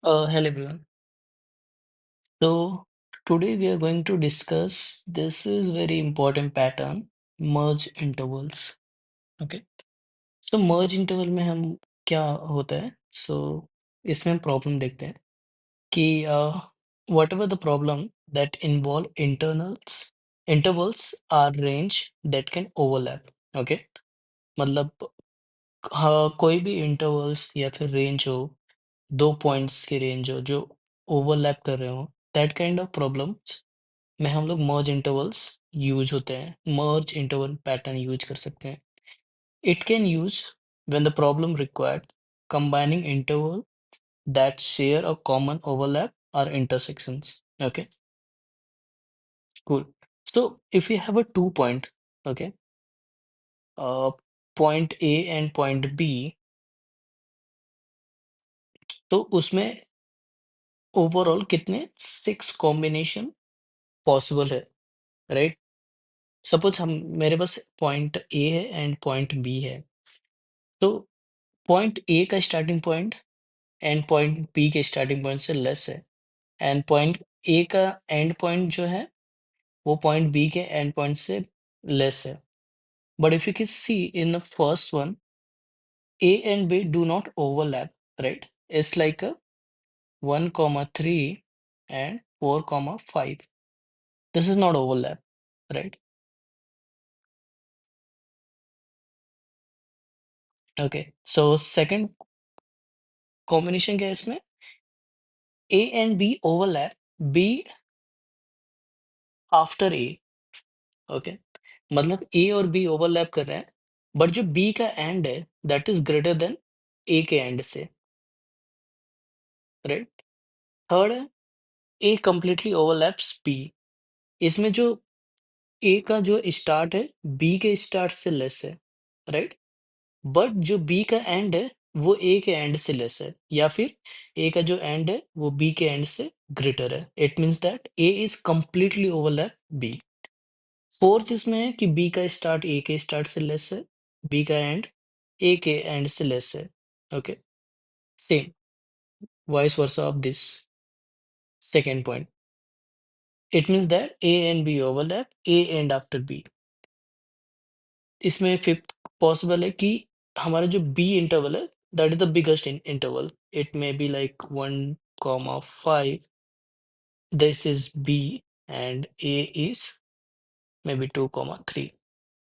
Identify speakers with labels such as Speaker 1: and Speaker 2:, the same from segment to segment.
Speaker 1: Hello everyone. So today we are going to discuss this is very important pattern, merge intervals. Okay. So merge interval में हम क्या होता है? So इसमें हम प्रॉब्लम देखते हैं कि whatever the problem that involve intervals are range that can overlap. Okay. मतलब हाँ, कोई भी इंटरवल्स या फिर रेंज हो, दो पॉइंट्स की रेंज हो जो ओवरलैप कर रहे हो, दैट काइंड ऑफ प्रॉब्लम्स में हम लोग मर्ज इंटरवल्स यूज होते हैं, मर्ज इंटरवल पैटर्न यूज कर सकते हैं। It can use when the problem required combining interval that share a common overlap और intersections. Okay, cool. So if we have a 2 point, okay, point A and point B, तो उसमें overall कितने 6 combination possible है, right? Suppose हम मेरे पास point A है and point B है, तो पॉइंट ए का starting point and point B के स्टार्टिंग पॉइंट से लेस है, एंड पॉइंट ए का एंड पॉइंट जो है वो पॉइंट बी के एंड पॉइंट से लेस है। But if you can see in the first one, A and B do not overlap, right? It's like 1,3 and 4,5. This is not overlap, right? Okay, so second combination क्या है इसमें? A and B overlap, B after A. Okay, मतलब ए और B overlap कर रहे हैं, but जो B का एंड है दैट इज ग्रेटर देन ए के एंड से, राइट? थर्ड है ए कंप्लीटली ओवरलैप्स बी। इसमें जो ए का जो स्टार्ट है बी के स्टार्ट से लेस है, राइट? बट जो बी का एंड है वो ए के एंड से लेस है, या फिर ए का जो एंड है वो बी के एंड से ग्रेटर है। It means that A is completely overlap B. Fourth इसमें है कि बी का स्टार्ट ए के स्टार्ट से लेस है, बी का एंड ए के एंड से लेस है। Okay, same vice versa of this second point. It means that A and B overlap, A and after B. इसमें फिफ्थ पॉसिबल है कि हमारा जो बी इंटरवल है that is the biggest interval. It may be like 1,5, this is B and A is may be 2,3।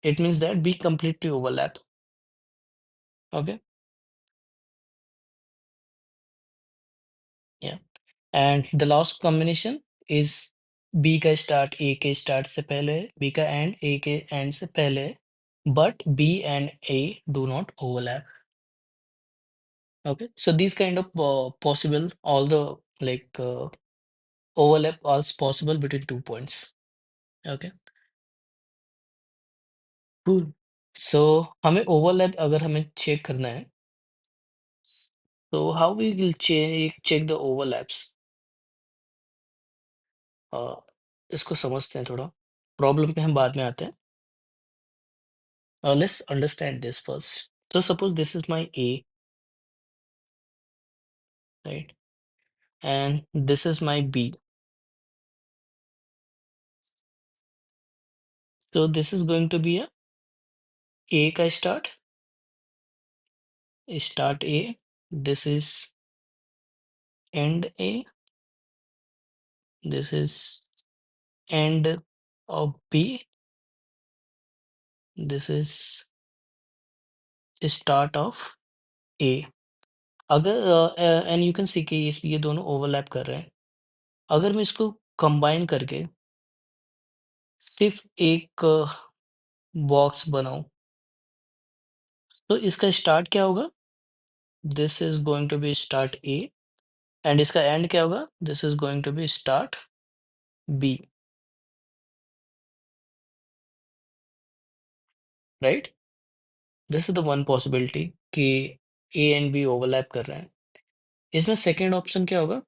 Speaker 1: It means that B completely overlap. Okay, yeah. And the last combination is B का start A के start से पहले है, B का and ए के end से पहले है, but B and A do not overlap. Okay, so these kind of possible, all the like overlap is possible between 2 points. Okay, cool. So हमें ओवरलैप अगर हमें चेक करना है, तो how we will check the overlaps? इसको समझते हैं थोड़ा, प्रॉब्लम पे हम बाद में आते हैं। Let's understand this first. So suppose this is my A, right? And this is my B. So this is going to be A ka start A. This is end A. This is end of B. This is start of A. अगर and you can सी कि इस ये दोनों overlap कर रहे हैं। अगर मैं इसको कंबाइन करके सिर्फ एक बॉक्स बनाऊं, तो इसका स्टार्ट क्या होगा? This is going to be start A, and इसका एंड क्या होगा? This is going to be start B, right? This is the one possibility कि ए एंड बी ओवरलैप कर रहे हैं। इसमें सेकेंड ऑप्शन क्या होगा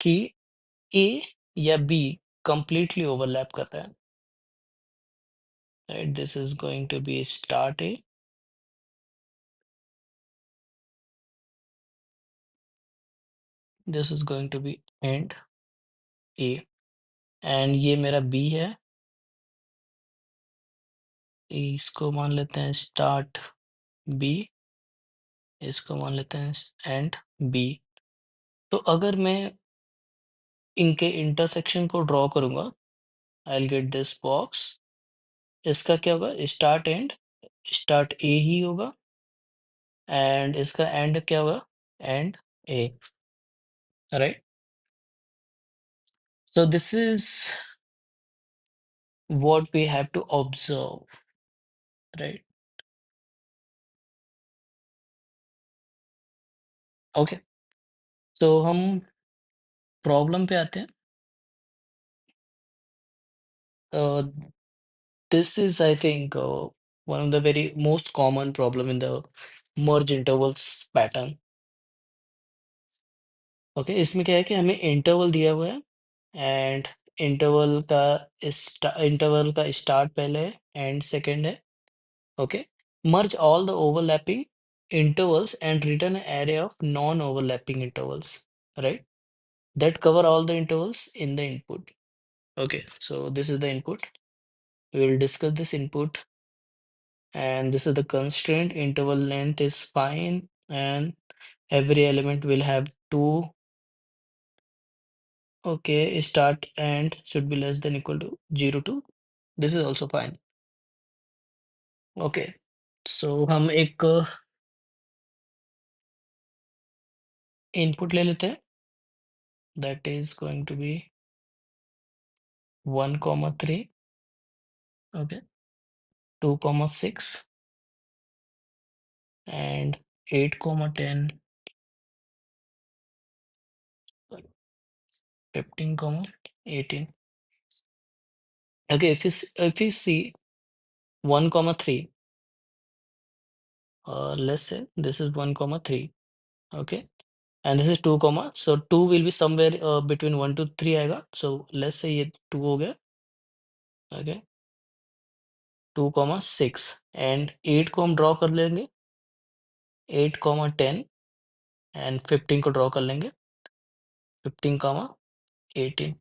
Speaker 1: कि ए या बी कंप्लीटली ओवरलैप कर रहा है, right? This is going to be start A, this is going to be and A, and ये मेरा बी है, इसको मान लेते हैं स्टार्ट बी, इसको मान लेते हैं एंड बी। तो अगर मैं इनके इंटरसेक्शन को ड्रॉ करूंगा, I will get this box. इसका क्या होगा, स्टार्ट एंड, स्टार्ट ए ही होगा, एंड इसका एंड क्या होगा, and A, right. So this is what we have to observe, right? Okay. So हम प्रॉब्लम पे आते हैं। Uh, this is, I think, one of the very most common problem in the merge intervals pattern. Okay, इसमें क्या है कि हमें interval दिया हुआ है, एंड इंटरवल का स्टार्ट पहले है, एंड सेकंड है। Okay, merge all the overlapping intervals and return an array of non-overlapping intervals, right? That cover all the intervals in the input. Okay, so this is the input. We will discuss this input, and this is the constraint. Interval length is fine, and every element will have two. Okay, start and should be less than equal to 0 to. This is also fine. Okay, so हम एक input ले लेते हैं. That is going to be 1, 3. Okay, 2, 6, and 8, 10, 15, 18. Okay, if you see 1, 3, let's say this is 1, 3. Okay, and this is 2, so 2 will be somewhere between 1 to 3 आएगा. So let's say ये 2 हो गया. Okay, 2, 6, and 8 को हम draw कर लेंगे, 8, 10, and 15 को draw कर लेंगे, 15, 18.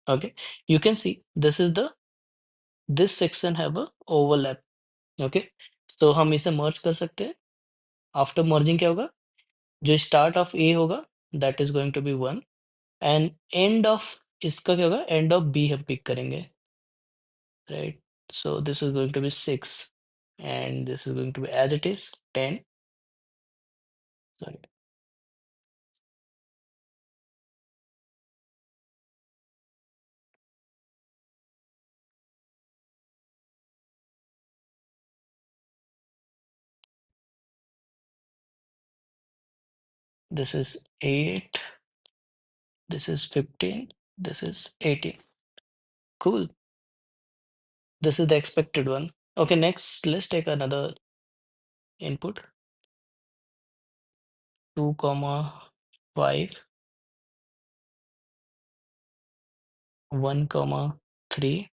Speaker 1: Okay, you can see this section have a overlap. Okay, so हम इसे merge कर सकते हैं. After merging क्या होगा, जो start of A होगा that is going to be 1, and end of इसका क्या होगा, end of B हम pick करेंगे, right? So this is going to be 6, and this is going to be as it is 10. Sorry, this is 8, this is 15, this is 18. Cool. This is the expected one. Okay, next let's take another input. 2, 5, 1, 3,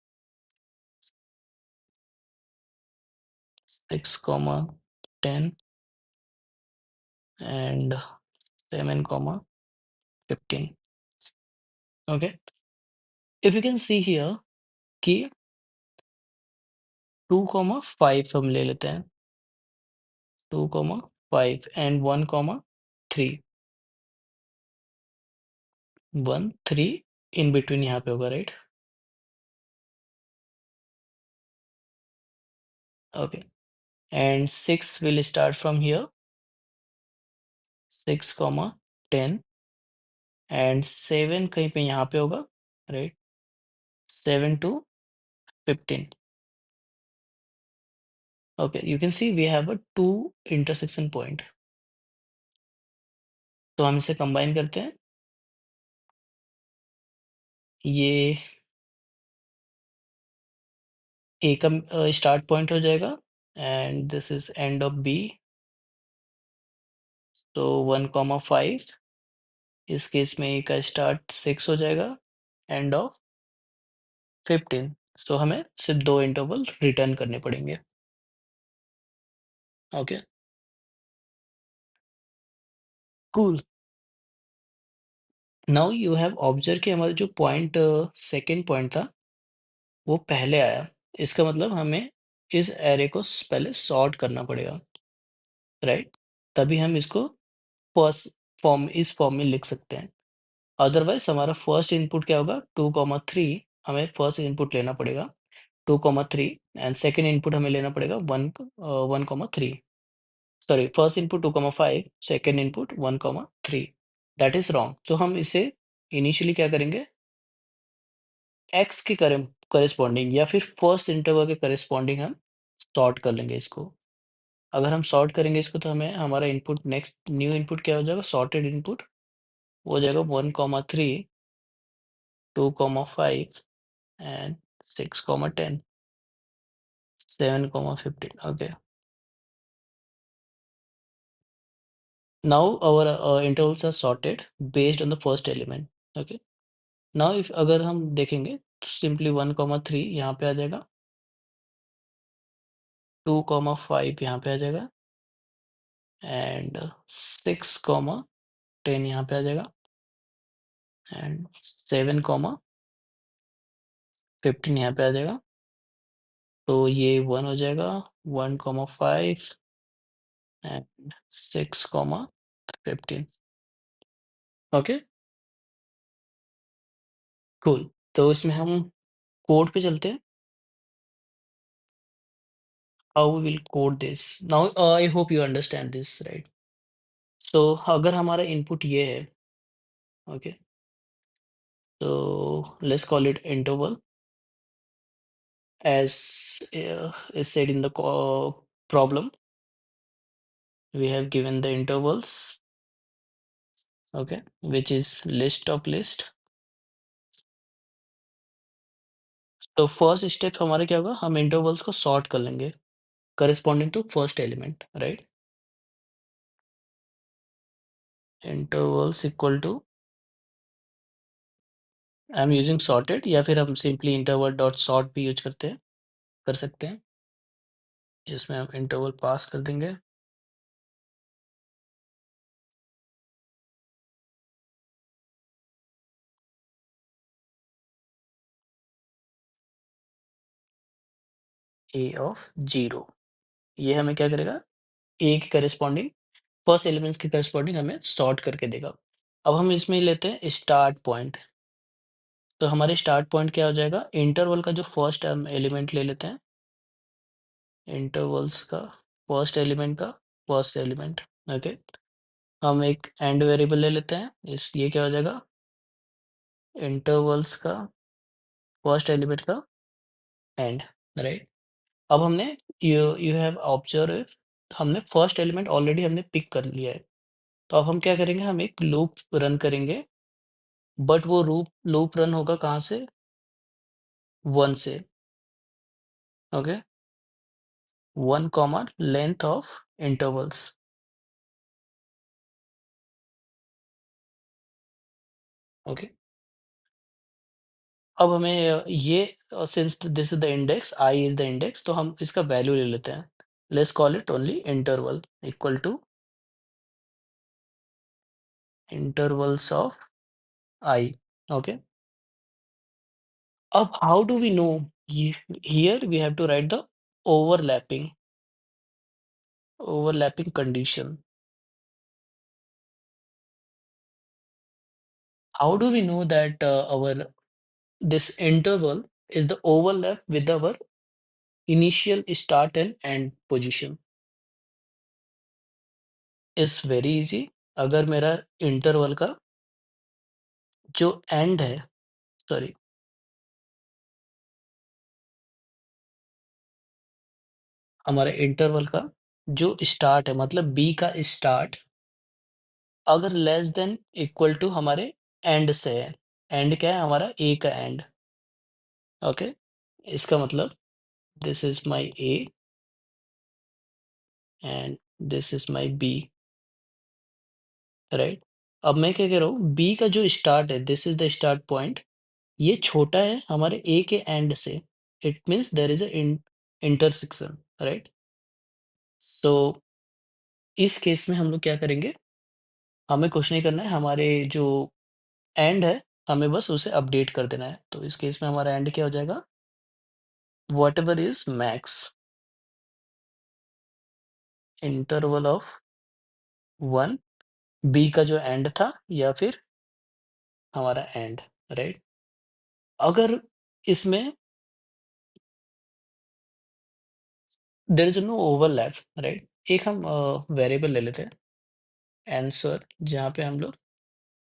Speaker 1: 6, 10, and 7, 15. Okay, if you can see here कि 2, 5 हम ले लेते हैं, 2, 5 and 1, 3. 1, 3 in between यहाँ पे होगा, right? Okay, and 6 will start from here, 6, 10, and 7 कहीं पे यहाँ पे होगा, right? 7 to 15. Okay, you can see we have a 2 intersection point. तो हम इसे कंबाइन करते हैं. ये ए का स्टार्ट पॉइंट हो जाएगा, and this is end of B. तो 1, 5, इस केस में ए का स्टार्ट 6 हो जाएगा, एंड ऑफ 15. सो हमें सिर्फ 2 इंटरवल रिटर्न करने पड़ेंगे. Okay, cool. Now you have observe कि हमारा जो पॉइंट सेकंड पॉइंट था वो पहले आया। इसका मतलब हमें इस एरे को पहले सॉर्ट करना पड़ेगा, राइट? तभी हम इसको फर्स्ट फॉर्म इस फॉर्म में लिख सकते हैं। अदरवाइज हमारा फर्स्ट इनपुट क्या होगा, 2,3। हमें फर्स्ट इनपुट लेना पड़ेगा 2,3 एंड सेकंड इनपुट हमें लेना पड़ेगा 1,3। Sorry, first input 2,5, second input 1,3। That is wrong. तो हम इसे इनिशियली क्या करेंगे, एक्स के करेस्पॉन्डिंग या फिर फर्स्ट इंटरवल के करेस्पॉन्डिंग हम सॉर्ट कर लेंगे इसको। अगर हम सॉर्ट करेंगे इसको तो हमें हमारा इनपुट नेक्स्ट न्यू इनपुट क्या हो जाएगा, सॉर्टेड इनपुट वो हो जाएगा 1,3, 2,5 and 6,10, 7,15। Okay, now our intervals are sorted based on the first element। okay, now if अगर हम देखेंगे तो सिंपली 1,3 यहाँ पे आ जाएगा, 2,5 यहाँ पे आ जाएगा एंड 6,10 यहाँ पे आ जाएगा एंड 7,15 यहाँ पे आ जाएगा। तो ये 1 हो जाएगा, 1,5 एंड 6,15। Okay, cool. तो इसमें हम कोड पे चलते हैं। How we will code this now, I hope you understand this, right? So अगर हमारा इनपुट ये है, ओके, तो let's call it interval as is said in the problem. We have given the intervals, okay, which is list of list। तो first step हमारा क्या होगा, हम इंटरवल्स को सॉर्ट कर लेंगे corresponding to first element, right? Intervals equal to, I am using sorted या फिर हम सिंपली इंटरवल डॉट सॉर्ट भी यूज करते हैं, कर सकते हैं। इसमें हम इंटरवल पास कर देंगे, ए ऑफ 0। ये हमें क्या करेगा, ए के करस्पॉन्डिंग फर्स्ट एलिमेंट्स के करस्पॉन्डिंग हमें सॉर्ट करके देगा। अब हम इसमें लेते हैं स्टार्ट पॉइंट। तो हमारे स्टार्ट पॉइंट क्या हो जाएगा, इंटरवल का जो फर्स्ट हम एलिमेंट ले लेते हैं, इंटरवल्स का फर्स्ट एलिमेंट। ओके, हम एक एंड वेरिएबल ले लेते हैं, इस ये क्या हो जाएगा, इंटरवल्स का फर्स्ट एलिमेंट का एंड, राइट? अब हमने यू यू हैव ऑब्जर्व, हमने फर्स्ट एलिमेंट ऑलरेडी हमने पिक कर लिया है। तो अब हम क्या करेंगे, हम एक लूप रन करेंगे, बट वो लूप रन होगा कहाँ से, 1 से। Okay, 1 comma length of intervals. Okay, अब हमें ये since this is the index, I is the index, तो हम इसका वैल्यू ले लेते हैं। Let's call it only interval equal to intervals of I. Okay, अब how do we know, here we have to write the overlapping overlapping condition. How do we know that our this interval is the overlap with our initial start and end position? is very easy। अगर मेरा interval का जो and है, sorry, हमारे interval का जो start है, मतलब बी का स्टार्ट अगर लेस देन इक्वल टू हमारे एंड से है। एंड क्या है हमारा, ए का एंड। ओके, इसका मतलब this is my A and this is my B, right? अब मैं क्या कह रहा हूँ, बी का जो स्टार्ट है, this is the start point, ये छोटा है हमारे ए के एंड से। It means there is a intersection, right? So इस केस में हम लोग क्या करेंगे, हमें कुछ नहीं करना है, हमारे जो एंड है, हमें बस उसे अपडेट कर देना है। तो इस केस में हमारा एंड क्या हो जाएगा? Whatever is max interval of 1 B का जो एंड था या फिर हमारा एंड, राइट? अगर इसमें there is no overlap, right? एक हम वेरिएबल ले लेते हैं आंसर, जहाँ पे हम लोग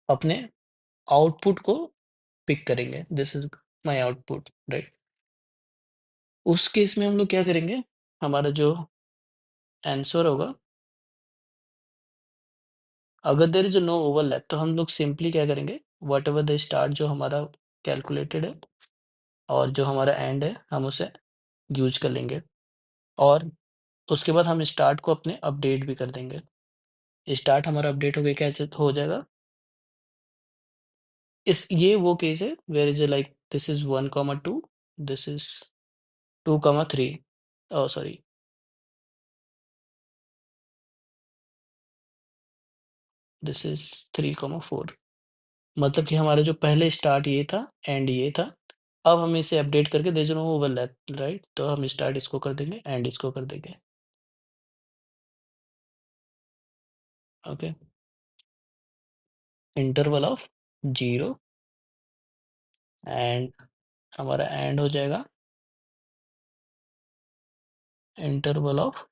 Speaker 1: अपने आउटपुट को पिक करेंगे। This is my output, right? उस केस में हम लोग क्या करेंगे? हमारा जो आंसर होगा, अगर देयर इज नो ओवरलैप तो हम लोग सिंपली क्या करेंगे? व्हाटएवर द स्टार्ट जो हमारा कैलकुलेटेड है और जो हमारा एंड है, हम उसे यूज कर लेंगे और उसके बाद हम स्टार्ट को अपने अपडेट भी कर देंगे। स्टार्ट हमारा अपडेट हो गया, क्या हो जाएगा? इस ये वो केस है where is like this is 1, 2, this is 2, 3, sorry, this is 3, 4। मतलब कि हमारा जो पहले स्टार्ट ये था, एंड ये था। अब हम इसे अपडेट करके there is no overlap, right? तो हम स्टार्ट इसको कर देंगे, एंड इसको कर देंगे। ओके, इंटरवल ऑफ 0 एंड हमारा एंड हो जाएगा interval of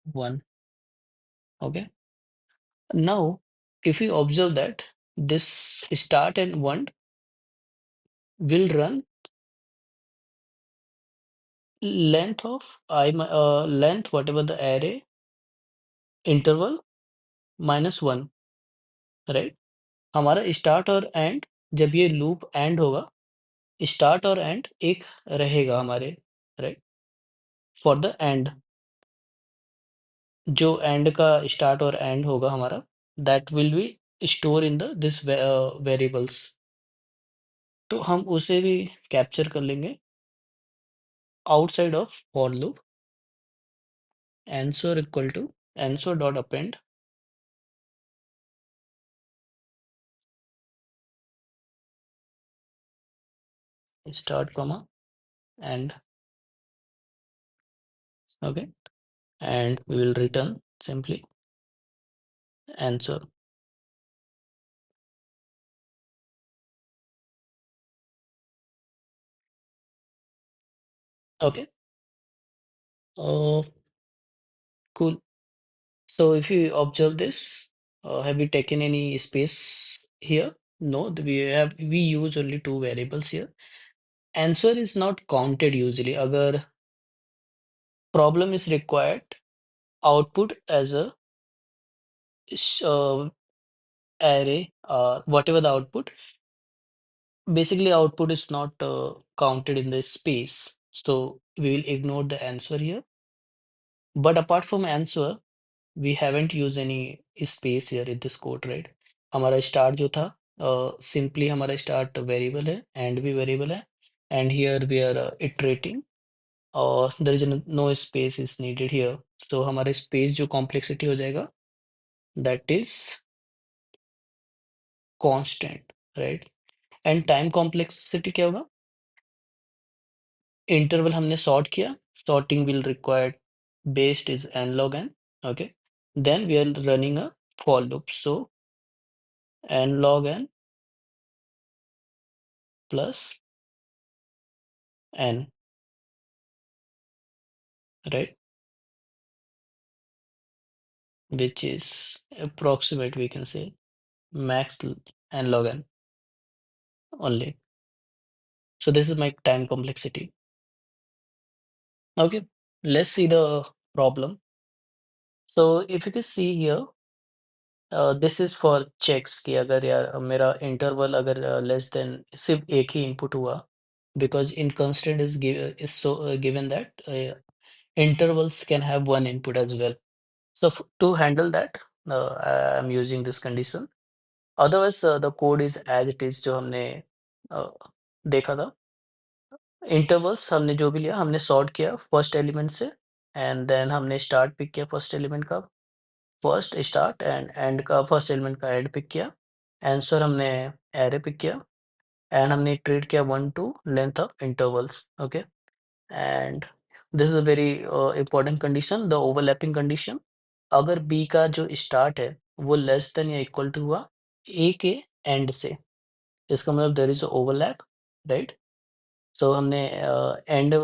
Speaker 1: 1। Okay, now if you observe that this start and one will run length of length whatever the array interval -1, right? हमारा स्टार्ट और एंड, जब ये लूप एंड होगा, start और and एक रहेगा हमारे, राइट? फॉर द एंड, जो एंड का स्टार्ट और एंड होगा हमारा, that will be store in the this variables. तो हम उसे भी कैप्चर कर लेंगे outside of for loop. answer equal to answer dot append start comma and, okay, and we will return simply answer. Okay, uh, cool. So if you observe this, have you taken any space here? No, we use only two variables here. Answer is not counted usually. Agar problem is required, output as a array, whatever the output, basically output is not counted in the space, so we will ignore the answer here. But apart from answer, we haven't used any space here in this code, right? हमारा start जो था, simply हमारा start variable है, end भी variable है, and here we are iterating, और there is no space is needed here. So हमारा space जो complexity हो जाएगा, that is constant, right? And time complexity क्या होगा? इंटरवल हमने सॉर्ट किया, sorting will required based is n log n, okay, then we are running a for loop, so n log n plus n, right, which is approximate, we can say max n log n only. So this is my time complexity. Okay, let's see the problem. So if you can see here, this is for checks कि अगर यार मेरा interval अगर less than सिर्फ एक ही input हुआ, because in constant is so given that intervals can have one input as well. So to handle that, I'm using this condition. Otherwise, the code is as it is जो हमने uh, देखा था। Intervals हमने जो भी लिया, हमने sort किया फर्स्ट एलिमेंट से, एंड देन हमने स्टार्ट पिक किया फर्स्ट एलिमेंट का, फर्स्ट स्टार्ट, एंड एंड का फर्स्ट एलिमेंट का एंड पिक किया। आंसर हमने एरे पिक किया एंड हमने ट्रीट किया 1 to length of intervals, okay. And this is a very important condition, the overlapping condition. अगर बी का जो स्टार्ट है वो लेस देन या इक्वल टू हुआ ए के एंड से, इसका मतलब देयर इज ओवरलैप, राइट। सो हमने एंड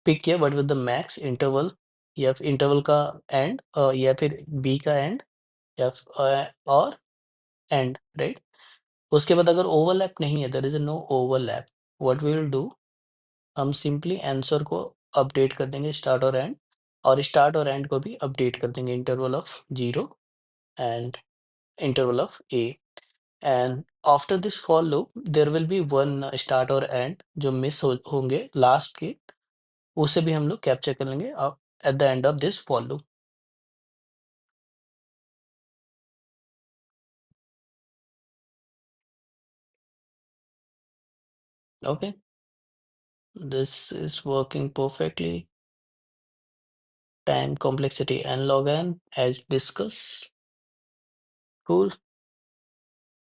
Speaker 1: पिक किया but with the max interval, या फिर इंटरवल का एंड, या फिर बी का एंड, या और एंड, राइट। उसके बाद अगर ओवरलैप नहीं है, there is no overlap, what we will do, हम सिंपली आंसर को अपडेट कर देंगे स्टार्ट और स्टार्ट और एंड को भी अपडेट कर देंगे, interval of 0 and interval of A. And after this for loop there will be one start और एंड जो मिस होंगे लास्ट के, उसे भी हम लोग कैप्चर कर लेंगे at the end of this for loop. Okay, this is working perfectly. Time complexity and log n as discussed. Cool.